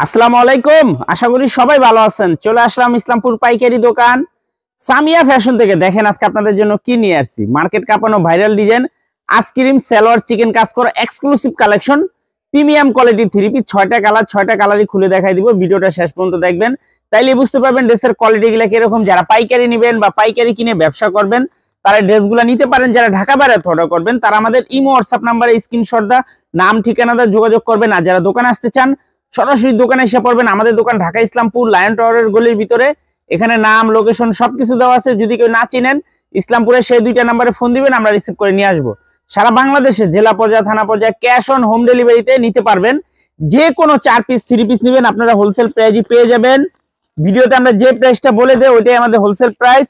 আসসালামু আলাইকুম। আশা করি সবাই ভালো আছেন। চলে আসলাম ইসলামপুর পাইকারি দোকান সামিয়া ফ্যাশন থেকে। দেখেন আজকে আপনাদের জন্য কি নিয়ে আসছি। মার্কেট কাঁপানো viral design ice cream salwar chikan কাজ করা exclusive collection, premium quality three piece. 6টা কালার, 6টা কালারই খুলে দেখাই দিব। ভিডিওটা শেষ পর্যন্ত দেখবেন, তাইলে বুঝতে পারবেন ড্রেসের কোয়ালিটিগুলো কিরকম। যারা পাইকারি নেবেন বা পাইকারি কিনে ব্যবসা করবেন তারা ড্রেসগুলো নিতে পারেন। যারা ঢাকা বাইরে অর্ডার করবেন তারা আমাদের ইমো হোয়াটসঅ্যাপ নাম্বারে স্ক্রিনশট দা নাম ঠিকানাটা যোগাযোগ করবেন। আর যারা দোকানে আসতে চান সরাসরি দোকানে এসে পড়বেন। আমাদের দোকান ঢাকা ইসলামপুর লায়ন টাওয়ারের গলির ভিতরে। এখানে নাম, লোকেশন সবকিছু দেওয়া আছে। যদি কেউ না চিনেন ইসলামপুরে সেই 2টা নাম্বারে ফোন দিবেন, আমরা রিসিভ করে নিয়ে আসবো। সারা বাংলাদেশে জেলা পর্যায়ে, থানা পর্যায়ে ক্যাশ অন হোম ডেলিভারিতে নিতে পারবেন। যে কোনো 4 পিস 3 পিস নেবেন আপনারা হোলসেল প্রাইজে পেয়ে যাবেন। ভিডিওতে আমরা যে প্রাইসটা বলে দেই ওইটাই আমাদের হোলসেল প্রাইস।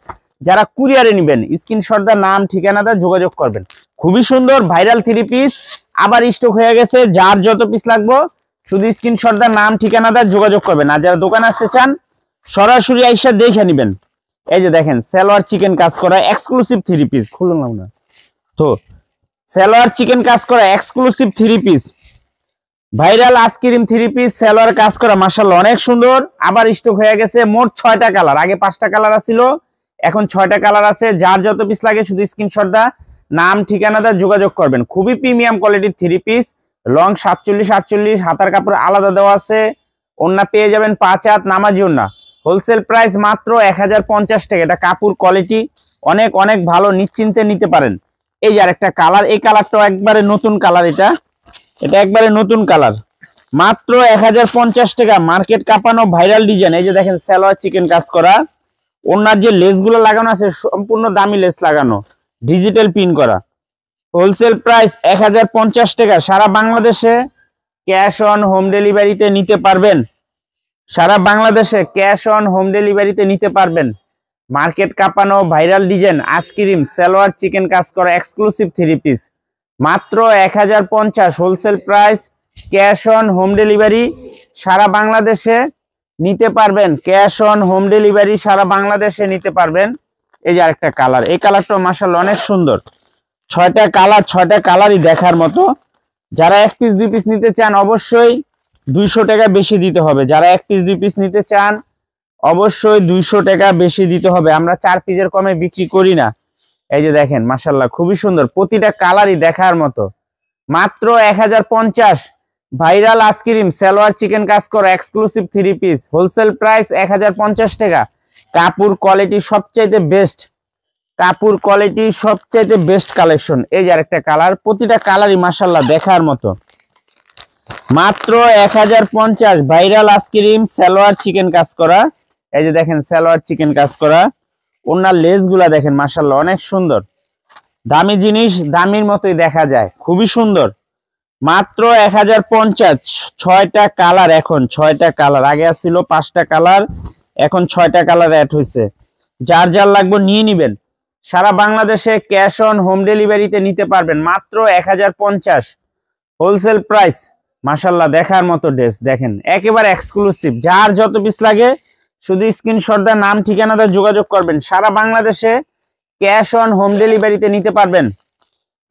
যারা কুরিয়ারে নেবেন স্ক্রিনশট দা নাম ঠিকানাটা যোগাযোগ করবেন। খুবই সুন্দর ভাইরাল 3 পিস, আবার স্টক হয়ে গেছে। যার যত পিস লাগবে শুধু স্ক্রিনশট দা নাম ঠিকানাটা যোগাযোগ করবেন। আর যারা দোকানে আসতে চান সরাসরি আইসা দেখে নেবেন। এই যে দেখেন সালোয়ার চিকেন কাজ করা এক্সক্লুসিভ 3 পিস। খুললাম না তো, সালোয়ার চিকেন কাজ করা exclusive 3 piece, viral ice cream 3 piece salwar কাজ করা। মাশাআল্লাহ অনেক সুন্দর। আবার স্টক হয়ে গেছে। মোট 6টা কালার, আগে 5টা কালার ছিল, এখন 6টা কালার আছে। যার যত পিস লাগে শুধু স্ক্রিনশট দা নাম ঠিকানাটা যোগাযোগ করবেন। খুবই প্রিমিয়াম কোয়ালিটির 3 পিস। লং 47-48, হাতার কাপড় আলাদা দেওয়া আছে। ওন্না পেয়ে যাবেন 5 হাত নামাজি ওন্না। হোলসেল প্রাইস মাত্র 1050 টাকা। এটা কাপড় কোয়ালিটি অনেক অনেক ভালো, নিশ্চিন্তে নিতে পারেন। এই যে আরেকটা কালার, এই কালারটাও একবারে নতুন কালার। এটা একবারে নতুন কালার, মাত্র 1050 টাকা। মার্কেট কাঁপানো ভাইরাল ডিজাইন। এই যে দেখেন সালোয়ার চিকেন কাজ করা। ওনার যে লেসগুলো লাগানো আছে সম্পূর্ণ দামি লেস লাগানো, ডিজিটাল পিন করা। হোলসেল প্রাইস 1050 টাকা। সারা বাংলাদেশে ক্যাশ অন হোম ডেলিভারিতে নিতে পারবেন। সারা বাংলাদেশে ক্যাশ অন হোম ডেলিভারিতে নিতে পারবেন। মার্কেট কাঁপানো viral design ice cream salwar chikan কাজ করা এক্সক্লুসিভ 3 পিস, মাত্র 1050। Wholesale price, cash on home delivery সারা বাংলাদেশে নিতে পারবেন। ক্যাশ অন হোম ডেলিভারি সারা বাংলাদেশে নিতে পারবেন। এই যে আরেকটা কালার, এই কালারটা মাশাআল্লাহ অনেক সুন্দর। 6টা কালার, 6টা কালারই দেখার মতো। যারা 1 পিস 2 পিস নিতে চান অবশ্যই 200 টাকা বেশি দিতে হবে। যারা 1 পিস 2 পিস নিতে চান অবশ্যই 200 টাকা বেশি দিতে হবে। আমরা 4 পিসের কমে বিক্রি করি না। এই যে দেখেন মাশাআল্লাহ খুবই সুন্দর, প্রতিটা কালারই দেখার মতো। মাত্র 1050। ভাইরাল আইসক্রিম সালোয়ার চিকেন কাজ করা এক্সক্লুসিভ 3 পিস, হোলসেল প্রাইস 1050 টাকা। কাপড় কোয়ালিটি সবচাইতে বেস্ট, কাপড় কোয়ালিটি সবচাইতে বেস্ট কালেকশন। এই যে আরেকটা কালার, প্রতিটা কালারই মাশাআল্লাহ দেখার মতো। মাত্র 1050। ভাইরাল আইসক্রিম সালোয়ার চিকেন কাজ করা। এই যে দেখেন সালোয়ার চিকেন কাজ করা। ওনার লেসগুলা দেখেন মাশাআল্লাহ অনেক সুন্দর। দামি জিনিস দামির মতোই দেখা যায়, খুবই সুন্দর। মাত্র 1050। 6টা কালার, এখন 6টা কালার। আগে ছিল 5টা কালার, এখন 6টা কালার অ্যাড হয়েছে। যার যার লাগবে নিয়ে নেবেন। সারা বাংলাদেশে ক্যাশ অন হোম ডেলিভারিতে নিতে পারবেন। মাত্র 1050 হোলসেল প্রাইস। মাশাআল্লাহ দেখার মতো ড্রেস দেখেন, একেবারে এক্সক্লুসিভ। যার যত পিস লাগে শুধু স্ক্রিনশট দা নাম ঠিকানাটা যোগাযোগ করবেন। সারা বাংলাদেশে ক্যাশ অন হোম ডেলিভারিতে নিতে পারবেন।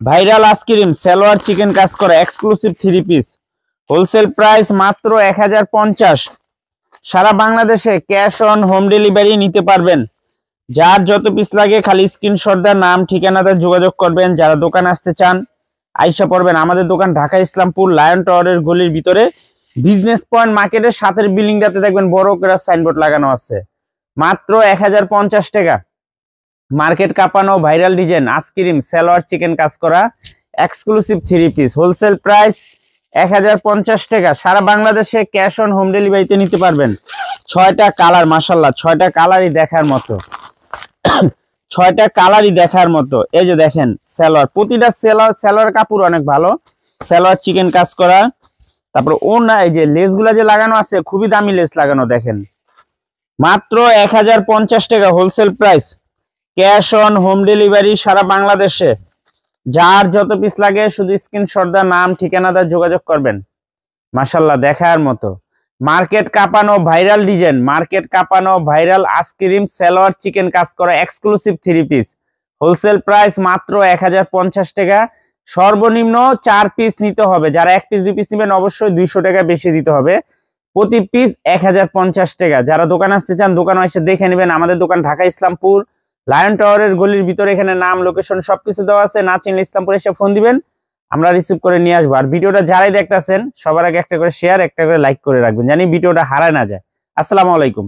ভাইরাল আইসক্রিম সালোয়ার চিকেন কাজ করা এক্সক্লুসিভ 3 পিস, হোলসেল প্রাইস মাত্র 1050। সারা বাংলাদেশে ক্যাশ অন হোম ডেলিভারি নিতে পারবেন। যার যত পিস লাগে খালি স্ক্রিনশট দা নাম ঠিকানাটা যোগাযোগ করবেন। যারা দোকান আসতে চান আইসা পড়বেন। আমাদের দোকান ঢাকা ইসলামপুর লায়ন টাওয়ারের গলির ভিতরে, বিজনেস পয়েন্ট মার্কেটের সাথের বিল্ডিংটাতে দেখবেন বড় করে সাইনবোর্ড লাগানো আছে। মাত্র 1050 টাকা। মার্কেট কাঁপানো viral design ice cream salwar chikan কাজ করা এক্সক্লুসিভ 3 পিস, হোলসেল প্রাইস 1050 টাকা। সারা বাংলাদেশে ক্যাশ অন হোম ডেলিভারিতে নিতে পারবেন। 6টা কালার, মাশাআল্লাহ 6টা কালারই দেখার মতো। 6টা কালারই দেখার মতো। এই যে দেখেন সালোয়ার, প্রতিটা সালোয়ার কাপড় অনেক ভালো। সালোয়ার চিকেন কাজ করা। তারপর ওনা, এই যে লেসগুলা যে লাগানো আছে খুবই দামি লেস লাগানো দেখেন। মাত্র 1050 টাকা wholesale price, cash on home delivery সারা বাংলাদেশে। যার যত পিস লাগে শুধু স্ক্রিনশট দা নাম ঠিকানাটা যোগাযোগ করবেন। মাশাআল্লাহ দেখার মতো। মার্কেট কাঁপানো ভাইরাল ডিজাইন, মার্কেট কাঁপানো ভাইরাল আইসক্রিম সালোয়ার চিকেন কাজ করা এক্সক্লুসিভ 3 পিস, হোলসেল প্রাইস মাত্র 1050 টাকা। সর্বনিম্ন 4 পিস নিতে হবে। যারা 1 পিস 2 পিস নেবেন অবশ্যই 200 টাকা বেশি দিতে হবে। প্রতি পিস 1050 টাকা। যারা দোকান আসতে চান দোকানে এসে দেখে নেবেন। আমাদের দোকান ঢাকা ইসলামপুর লায়ন টাওয়ারের গলির ভিতরে, এখানে নাম লোকেশন সবকিছু দেওয়া আছে। না চিনলে ইসলামপুর এসে ফোন দিবেন, আমরা রিসিভ করে নিয়ে আসবো। আর ভিডিওটা যারাই দেখতেছেন সবার আগে একটা করে শেয়ার, একটা করে লাইক করে রাখবেন, জানি ভিডিওটা হারায় না যায়। আসসালামু আলাইকুম।